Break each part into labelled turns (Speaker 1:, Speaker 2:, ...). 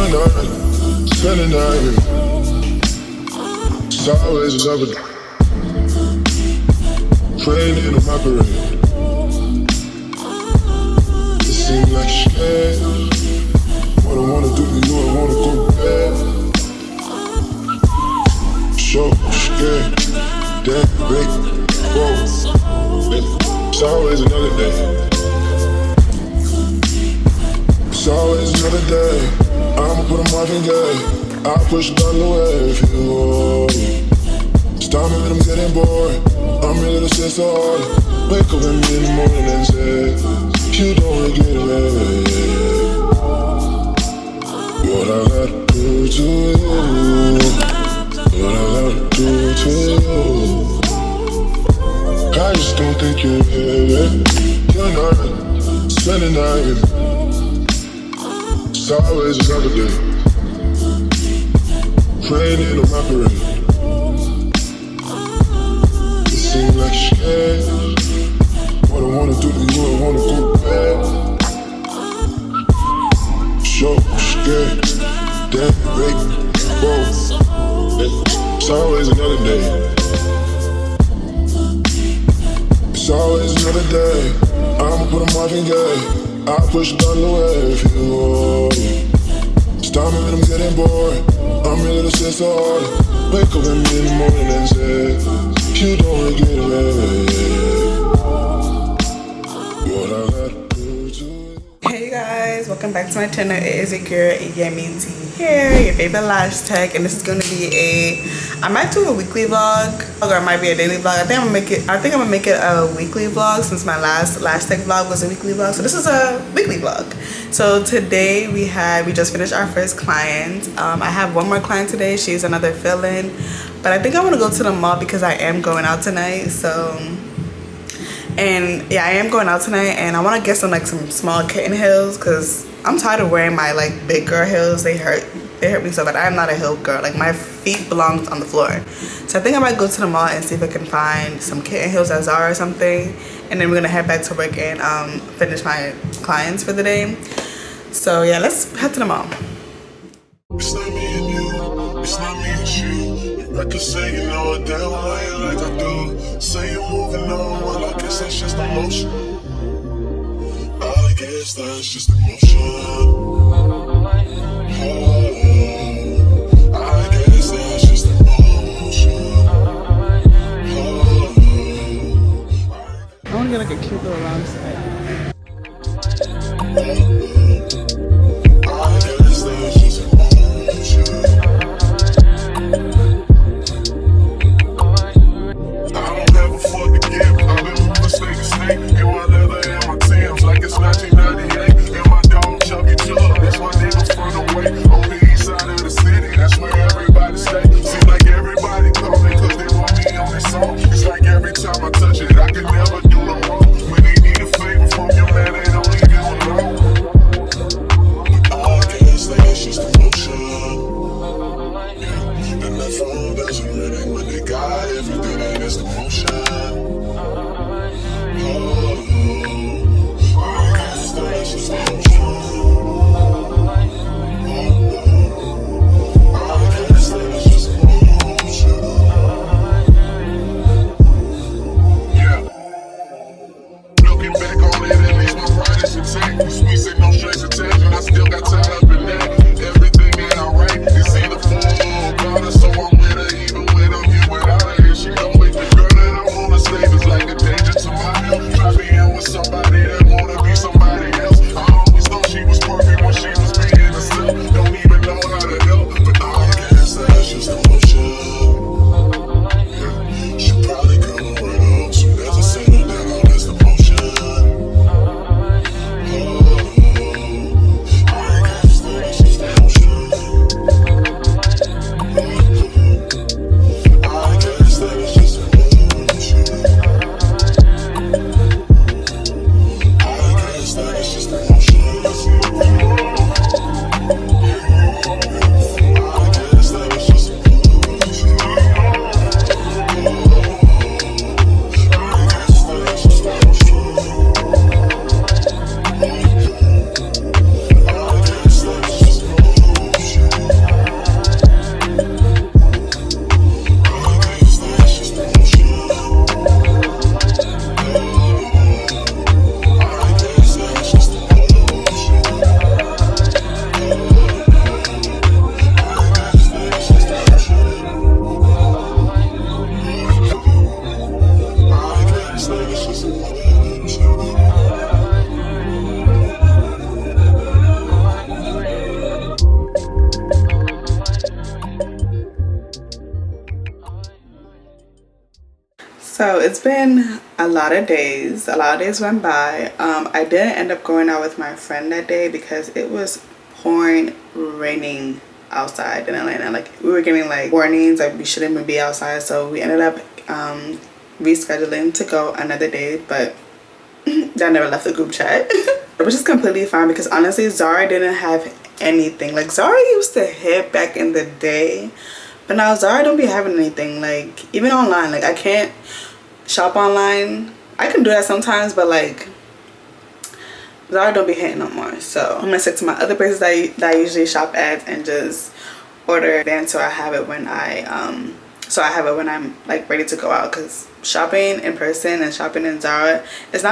Speaker 1: You're not spending night. It's always another train in my parade. It seems like strange. What I wanna do to you, I wanna go back. So scared, damn break, whoa. It's always another day. It's always another day. I'ma put a marking gay. I'll push the button away if you want. Stop me when I'm getting bored. I'm ready to say sorry. Wake up in the morning and say you don't regret it. What I gotta do to you, what I gotta do to you. I just don't think you're ready. You're not spending night. It's always another day. Training on my parade. It seems like strange. What I wanna do to you, I wanna go back. So scared, damn break, whoa. It's always another day. It's always another day. I'ma put a marking gay. I'll push the button away if you want. Stop me when I'm getting bored. I'm ready to say sorry. Wake up in the morning and say you don't regret it. What I gotta do to you.
Speaker 2: Hey guys, welcome back to my channel. It is your girl Yamii here, your favorite lash tech, and this is gonna be I might do a weekly vlog or it might be a daily vlog. I think I'm gonna make it a weekly vlog since my last lash tech vlog was a weekly vlog. So this is a weekly vlog. So today we just finished our first client. I have one more client today. She's another fill-in, but I think I want to go to the mall because I am going out tonight. And yeah, I am going out tonight, and I want to get some small kitten heels because I'm tired of wearing my big girl heels. They hurt me so bad. I'm not a heel girl. My feet belong on the floor. So I think I might go to the mall and see if I can find some kitten heels at Zara or something, and then we're gonna head back to work and finish my clients for the day. So yeah, let's head to the mall.
Speaker 1: It's not me and you, it's not me and you. I could say you know it that way like I do. Say you're moving on, well I guess that's just emotion. I guess that's just emotion. Oh, I guess that's just emotion.
Speaker 2: I want to get a cute little round set.
Speaker 1: In my leather and my Timbs like it's 1998. And my dog Chucky Chuck.
Speaker 2: So it's been a lot of days. A lot of days went by. I didn't end up going out with my friend that day because it was pouring, raining outside in Atlanta. Like we were getting like warnings like we shouldn't even be outside. So we ended up rescheduling to go another day, but that never left the group chat. Which is completely fine because honestly Zara didn't have anything. Like Zara used to hit back in the day, but now Zara don't be having anything. Like even online, like I can't shop online. I can do that sometimes, but like Zara don't be hitting no more. So I'm gonna stick to my other places that I usually shop at and just order then so I have it when I'm like ready to go out. Because shopping in person and shopping in Zara, it's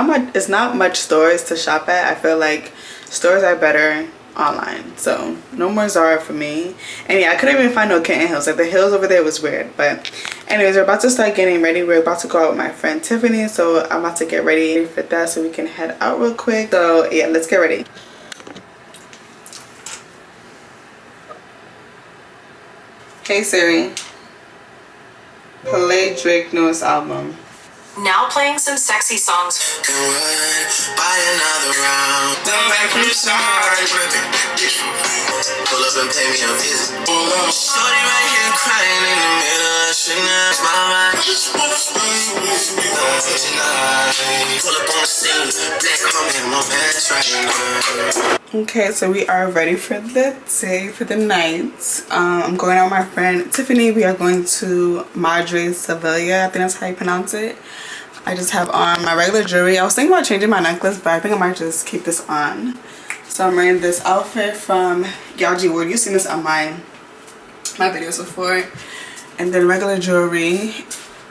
Speaker 2: not much stores to shop at. I feel like stores are better online. So no more Zara for me. And yeah, I couldn't even find no kitten heels. Like the heels over there was weird. But anyways, we're about to start getting ready. We're about to go out with my friend Tiffany, so I'm about to get ready for that so we can head out real quick. So yeah, let's get ready. Hey Siri, play Drake's newest album.
Speaker 3: Now playing some sexy songs. Buy another round. Pull up and pay me a visit. Shorty right here crying in the middle. She knows my mind. Pull up on the scene. Black homie in my pants right now.
Speaker 2: Okay, so we are ready for the day, for the night. I'm going out with my friend Tiffany. We are going to Madre Sevilla. I think that's how you pronounce it. I just have on my regular jewelry. I was thinking about changing my necklace, but I think I might just keep this on. So I'm wearing this outfit from Yamii Wood. You've seen this on my videos before. And then regular jewelry.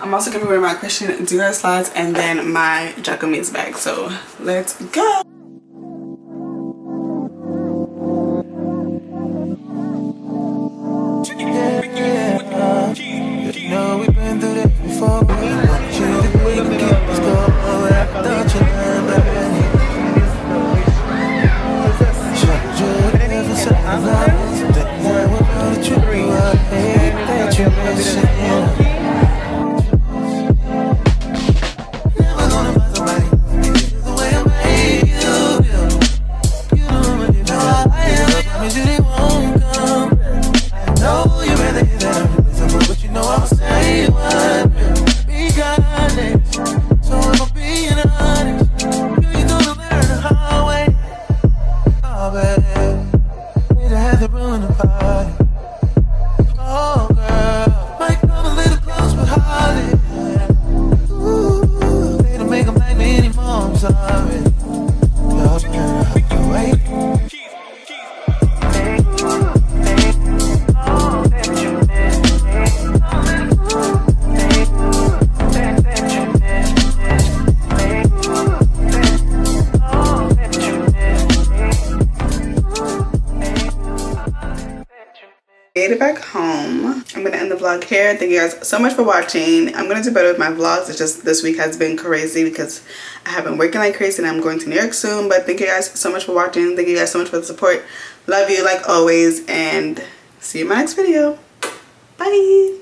Speaker 2: I'm also gonna be wearing my Christian Dior slides and then my Jacquemus bag. So let's go.
Speaker 4: No, we've been through this before. We want you to we can keep this going. Don't you learn, baby? Never gonna find somebody the way I made you feel. You know what you know. I promise you they won't come. I know you'd rather hear that. But you know I'll say what be honest. So if I'm being honest, you know the better the highway. Oh baby, we'd have to ruin the party. Oh girl, might come a little close but hardly. Ooh, they don't make them like me anymore, I'm sorry. Oh girl, I can wait.
Speaker 2: Made it back home. I'm gonna end the vlog here. Thank you guys so much for watching. I'm gonna do better with my vlogs. It's just this week has been crazy because I have been working like crazy and I'm going to New York soon. But thank you guys so much for watching. Thank you guys so much for the support. Love you like always and see you in my next video. Bye.